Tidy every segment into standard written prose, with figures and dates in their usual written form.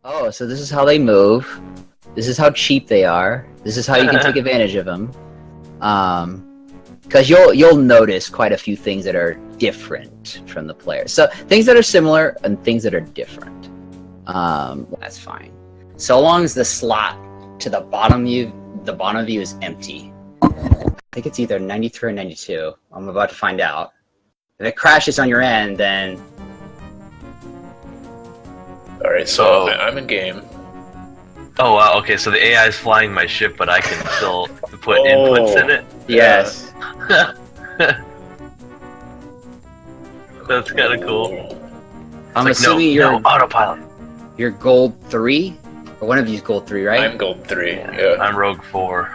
Oh, so this is how they move. This is how cheap they are. This is how you can take advantage of them. Because you'll notice quite a few things that are different from the player. So things that are similar and things that are different. That's fine. So long as the slot to the bottom view is empty. I think it's either 93 or 92. I'm about to find out. If it crashes on your end, then... Alright, so I'm in game. Oh wow, okay, so the AI is flying my ship, but I can still put inputs in it? Yes. That's kind of cool. I'm assuming you're autopilot. You're gold 3? Or one of you's gold 3, right? I'm gold 3, yeah. I'm rogue 4.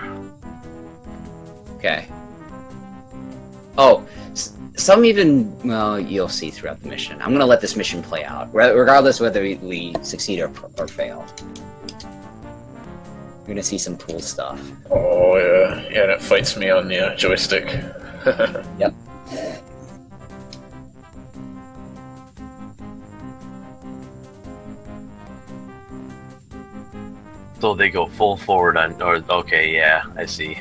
Okay. Oh, some even, well, you'll see throughout the mission. I'm going to let this mission play out, regardless whether we succeed or fail. You're going to see some cool stuff. Oh, yeah. Yeah, and it fights me on the joystick. Yep. So they go full forward on, okay, yeah, I see.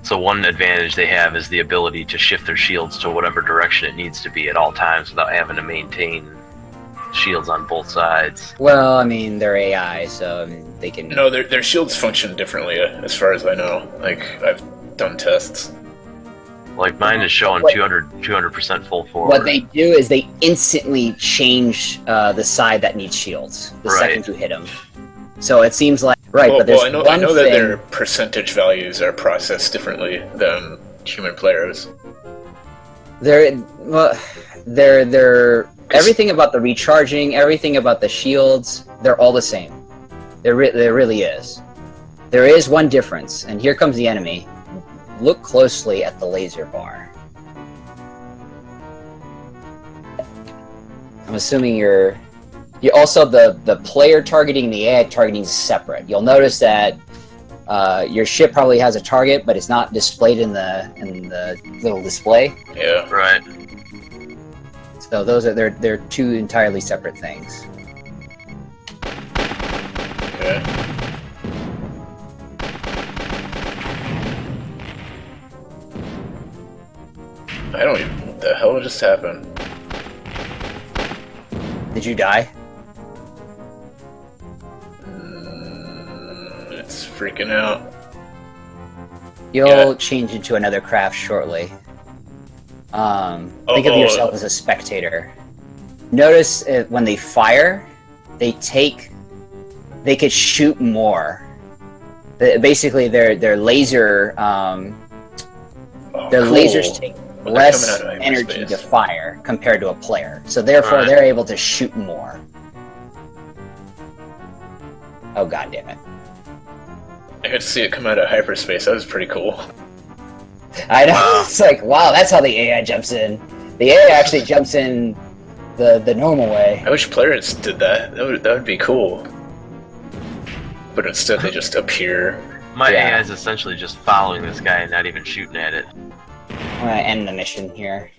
So one advantage they have is the ability to shift their shields to whatever direction it needs to be at all times without having to maintain shields on both sides. Well, I mean, they're AI, so I mean, they can... No, their shields function differently, as far as I know. Like, I've done tests. Like, mine is showing 200% full forward. What they do is they instantly change the side that needs shields the second you hit them. So it seems like... Right, but there's I know that their percentage values are processed differently than human players. They're everything about the recharging, everything about the shields, they're all the same. There really is. There is one difference, and here comes the enemy. Look closely at the laser bar. I'm assuming you also, the player targeting and the AI targeting is separate. You'll notice that your ship probably has a target, but it's not displayed in the little display. Yeah. Right. So they're two entirely separate things. Okay. I don't even... What the hell just happened? Did you die? It's freaking out. You'll change into another craft shortly. Think of yourself as a spectator. Notice when they fire, they could shoot more. Basically, their laser, lasers take less energy to fire compared to a player. So therefore, they're able to shoot more. Oh, god damn it. I got to see it come out of hyperspace. That was pretty cool. I know. It's like, wow, that's how the AI jumps in. The AI actually jumps in the normal way. I wish players did that. That would be cool. But instead, they just appear. My AI is essentially just following this guy and not even shooting at it. I'm gonna end the mission here.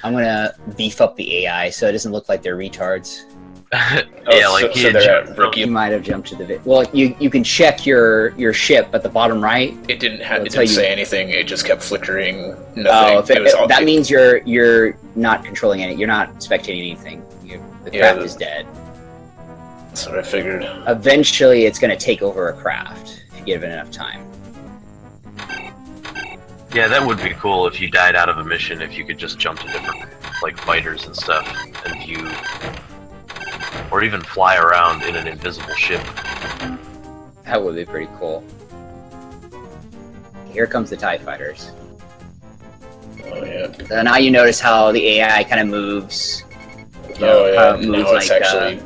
I'm gonna beef up the AI so it doesn't look like they're retards. Rookie. You might have jumped to the well. You can check your ship at the bottom right. It didn't say anything. It just kept flickering. Nothing. Oh, that means you're not controlling it. You're not spectating anything. The craft is dead. That's what I figured. Eventually, it's gonna take over a craft if you give it enough time. Yeah, that would be cool if you died out of a mission, if you could just jump to different, like, fighters and stuff, and view, or even fly around in an invisible ship. That would be pretty cool. Here comes the TIE fighters. Oh, yeah. So now you notice how the AI kind of moves. Now it's actually...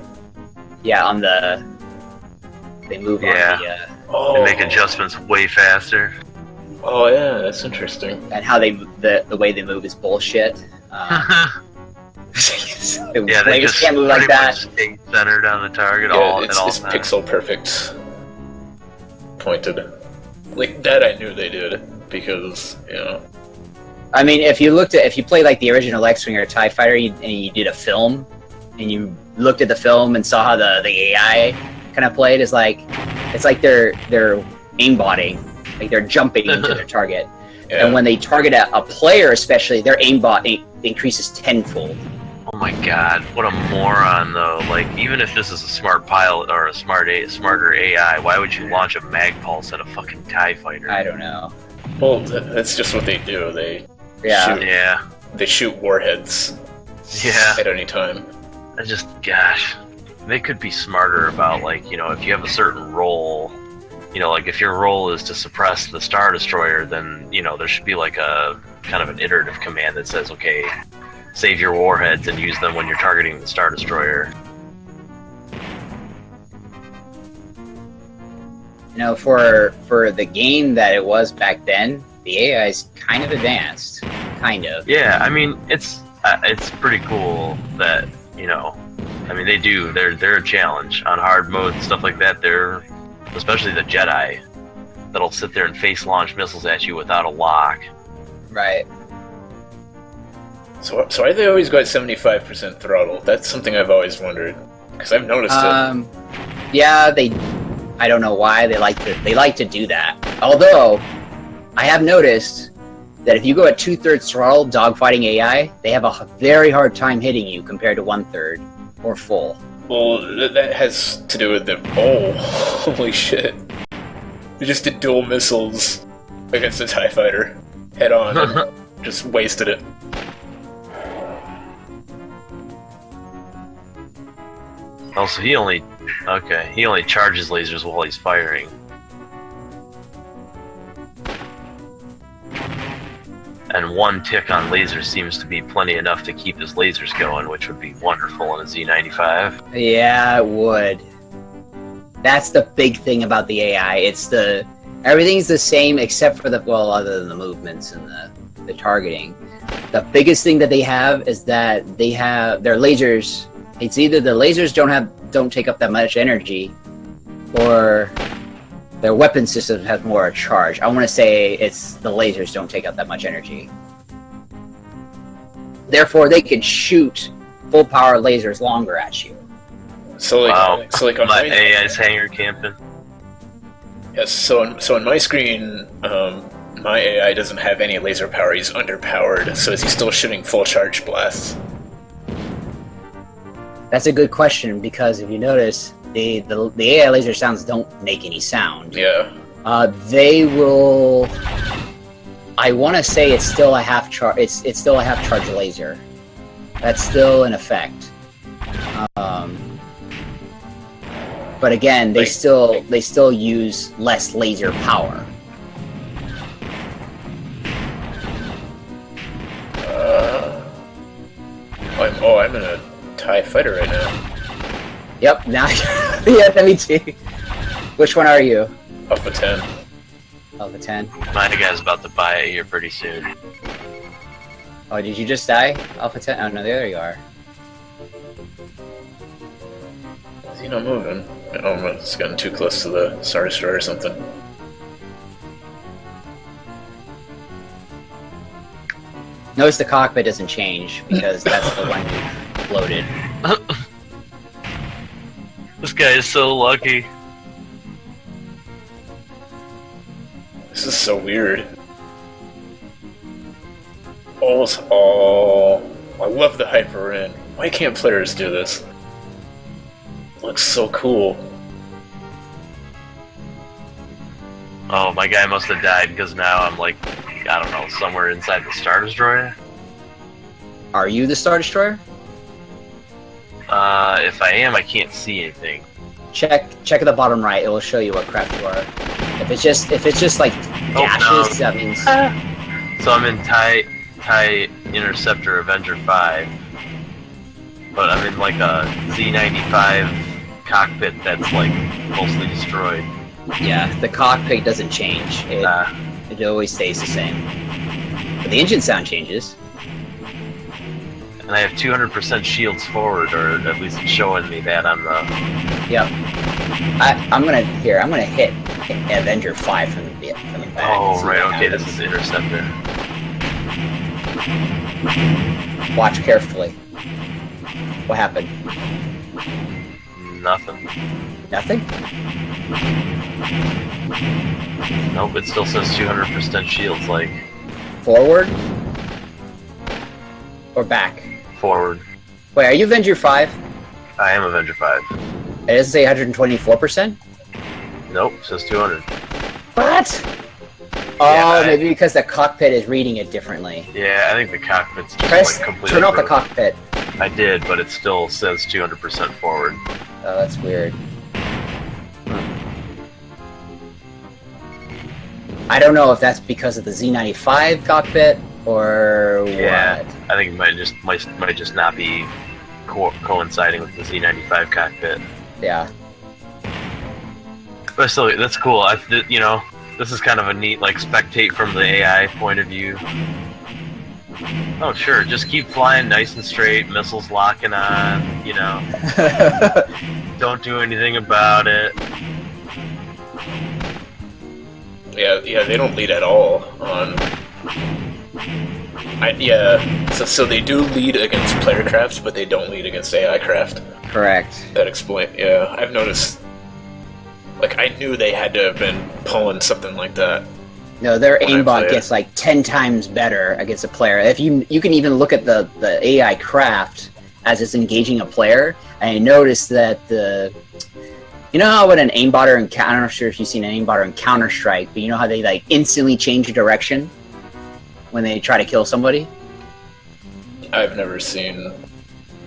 on the... They move on the... They make adjustments way faster. Oh yeah, that's interesting. And how the way they move is bullshit. They just can't move like that. Stay centered on the target it's pixel perfect. Pointed. Like that I knew they did, because, I mean, if you play like the original X-Wing or TIE Fighter and you did a film, and you looked at the film and saw how the AI kind of played, it's like they're aimbotting, like they're jumping into their target. Yeah. And when they target a player, especially, their aimbot increases tenfold. Oh my god, what a moron though. Like, even if this is a smart pilot or a smarter AI, why would you launch a mag pulse at a fucking TIE fighter? I don't know. Well, that's just what they do. They Yeah. they shoot warheads Yeah. at any time. Gosh, they could be smarter about, like, you know, if you have a certain role, you know, like if your role is to suppress the Star Destroyer, then, you know, there should be like a kind of an iterative command that says, okay, save your warheads and use them when you're targeting the Star Destroyer. You know, for the game that it was back then, the AI is kind of advanced. Kind of. Yeah, I mean, it's pretty cool that, you know, I mean, they're a challenge on hard mode and stuff like that. They're, especially the Jedi, that'll sit there and face launch missiles at you without a lock. Right. So why they always got 75% throttle? That's something I've always wondered, because I've noticed it. Yeah, I don't know why they like to do that. Although, I have noticed that if you go at 2/3 throttle dogfighting AI, they have a very hard time hitting you compared to 1/3 or full. Well, that has to do with the... Oh, holy shit. They just did dual missiles against a TIE fighter. Head on. And just wasted it. Oh, so he only charges lasers while he's firing. And one tick on lasers seems to be plenty enough to keep his lasers going, which would be wonderful in a Z95. Yeah, it would. That's the big thing about the AI. Everything's the same except for other than the movements and the targeting. The biggest thing that they have is that they have their lasers. It's either the lasers don't take up that much energy, or their weapon system has more charge. I want to say it's the lasers don't take up that much energy. Therefore, they can shoot full power lasers longer at you. So like on my AI's hangar camping. Yes. So on my screen, my AI doesn't have any laser power. He's underpowered. So is he still shooting full charge blasts? That's a good question, because if you notice, the AI laser sounds don't make any sound. Yeah. They will. I want to say it's still a half charge. It's still a half charge laser. That's still in effect. But again, they still use less laser power. I'm in a TIE fighter right now. Yep. Now, yeah, me too. Which one are you? Alpha 10. Alpha 10. My guy's about to buy it here pretty soon. Oh, did you just die? Alpha 10? Oh no, there you are. Is he not moving? Oh, it's gotten too close to the Star Destroyer or something. Notice the cockpit doesn't change, because that's the one you loaded. This guy is so lucky. This is so weird. Oh, I love the hyper in. Why can't players do this? Looks so cool. Oh, my guy must have died, because now I'm like, I don't know, somewhere inside the Star Destroyer? Are you the Star Destroyer? If I am, I can't see anything. Check at the bottom right. It will show you what craft you are. If it's just like dashes, that means. So I'm in TIE Interceptor Avenger 5, but I'm in like a Z95 cockpit that's like mostly destroyed. Yeah, the cockpit doesn't change. It always stays the same. But the engine sound changes. And I have 200% shields forward, or at least it's showing me that on the... Yep. I'm gonna hit Avenger 5 from the back. Oh, right, okay, this is Interceptor. Watch carefully. What happened? Nothing. Nothing? Nope, it still says 200% shields, like... Forward? Or back? Forward. Wait, are you Avenger 5? I am Avenger 5. It doesn't say 124%? Nope, it says 200. What? Yeah, Oh, maybe because the cockpit is reading it differently. Yeah, I think the cockpit's just like completely... Turn off the cockpit. I did, but it still says 200% forward. Oh, that's weird. I don't know if that's because of the Z95 cockpit or Yeah, what. I think it might just not be coinciding with the Z95 cockpit. Yeah. But still, that's cool. You know, this is kind of a neat, like, spectate from the AI point of view. Oh, sure, just keep flying nice and straight, missiles locking on, you know. Don't do anything about it. Yeah, they don't lead at all on... so they do lead against player craft, but they don't lead against AI craft. Correct. That explain. Yeah, I've noticed. Like, I knew they had to have been pulling something like that. No, their aimbot gets like 10 times better against a player. If you can even look at the AI craft as it's engaging a player, and I noticed that you know how when an aimbotter in I'm not sure if you've seen an aimbotter in Counter-Strike, but you know how they like instantly change the direction when they try to kill somebody? I've never seen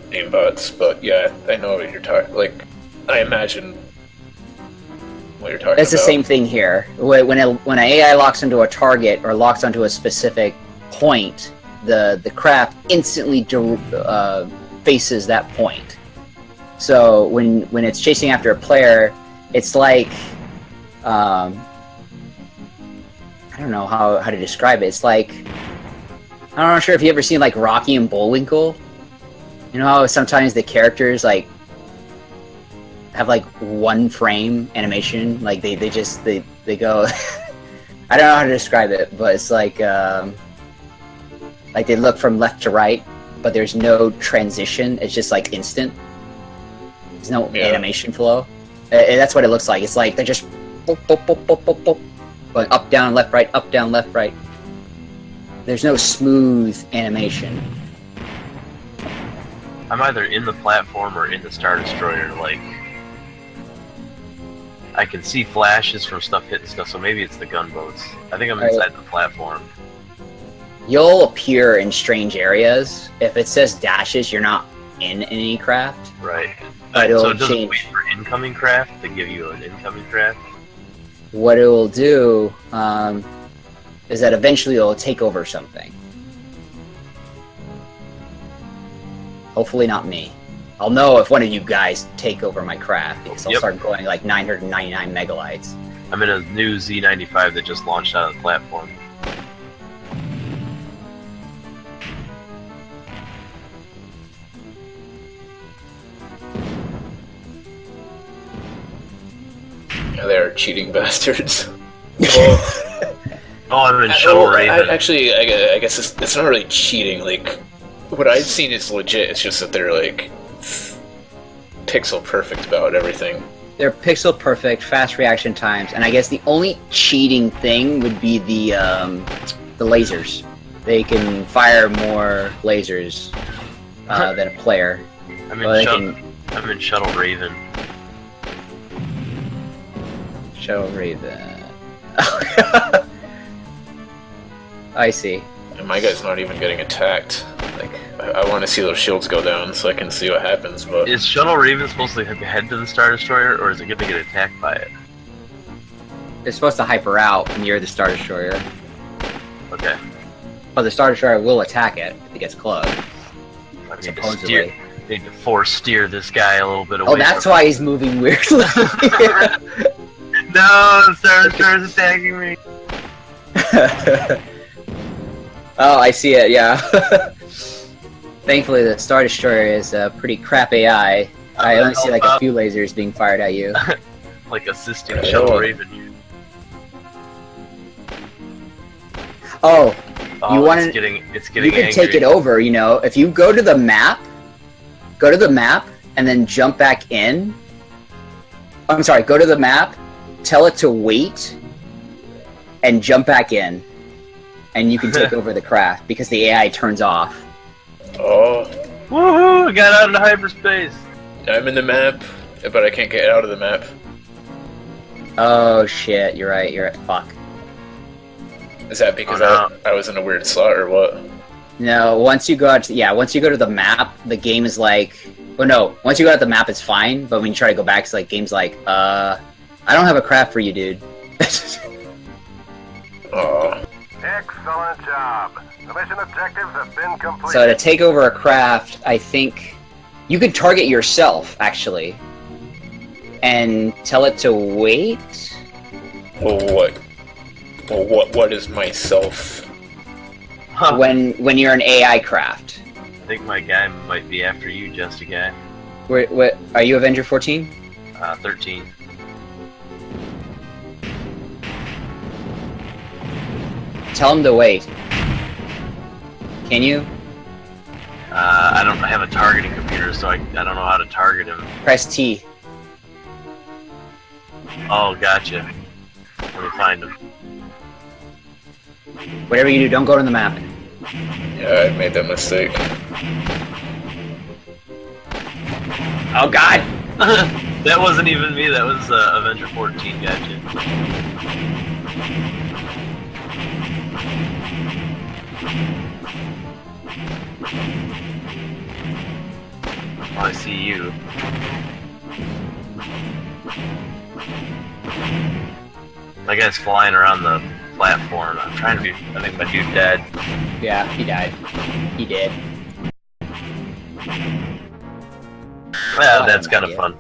aimbots, but yeah, I know what you're talking. Like, I imagine what you're talking about. It's the same thing here. When an AI locks onto a target or locks onto a specific point, the craft instantly faces that point. So when it's chasing after a player, it's like I don't know how to describe it. It's like, I'm not sure if you ever seen like Rocky and Bullwinkle. You know how sometimes the characters like have like one frame animation, like they go. I don't know how to describe it, but it's like they look from left to right, but there's no transition. It's just like instant. There's no animation flow. And that's what it looks like. It's like they're just boop, boop, boop, boop, boop, boop, going up, down, left, right, up, down, left, right. There's no smooth animation. I'm either in the platform or in the Star Destroyer, like... I can see flashes from stuff hitting stuff, so maybe it's the gunboats. I think I'm inside the platform. You'll appear in strange areas. If it says dashes, you're not in any craft. Right. But So it'll it doesn't change. wait for incoming craft to give you an incoming craft? What it will do is that eventually it'll take over something. Hopefully not me. I'll know if one of you guys take over my craft, because I'll start going like 999 megalites. I'm in a new Z95 that just launched out of the platform. Yeah, they're cheating bastards. Oh, I'm in Shuttle Raven. Actually, I guess it's not really cheating. Like, what I've seen is legit. It's just that they're like pixel perfect about everything. They're pixel perfect, fast reaction times, and I guess the only cheating thing would be the lasers. They can fire more lasers than a player. I'm in Shuttle Raven. Shuttle Raven. I see. And my guy's not even getting attacked. Like, I want to see those shields go down so I can see what happens, but... Is Shuttle Raven supposed to head to the Star Destroyer, or is it going to get attacked by it? They're supposed to hyper out near the Star Destroyer. Okay. But the Star Destroyer will attack it if it gets close. I Supposedly. Need to force steer this guy a little bit away. Oh, that's why he's moving weirdly. No, the Star Destroyer's attacking me! Oh, I see it, yeah. Thankfully, the Star Destroyer is a pretty crap AI. I only see like a few lasers being fired at you. Like assisting Shuttle Raven. Oh, you want it's getting you can angry. take it over, you know. If you go to the map, and then jump back in. I'm sorry, go to the map, tell it to wait, and jump back in. And you can take over the craft, because the AI turns off. Oh. Woohoo! I got out into hyperspace! I'm in the map, but I can't get out of the map. Oh shit, you're right, fuck. Is that because Oh, no. I was in a weird slot, or what? No, once you go out to, once you go to the map, the game is like, well no, once you go out the map it's fine, but when you try to go back, it's like, game's like, I don't have a craft for you, dude. Oh. Excellent job. The mission objectives have been completed. So to take over a craft, I think you could target yourself, actually, and tell it to wait. Well, what? Well, what is myself? Huh. When you're an AI craft. I think my guy might be after you, Justagai. What are you, Avenger 14? 13. Tell him to wait. Can you? I don't have a targeting computer, so I don't know how to target him. Press T. Oh, gotcha. Let me find him. Whatever you do, don't go to the map. Yeah, I made that mistake. Oh god! That wasn't even me, that was Avenger 14, gotcha. Oh, I see you. That guy's flying around the platform. I'm trying to be. I think my dude dead. Yeah, he died. He did. Well, that's kind of fun.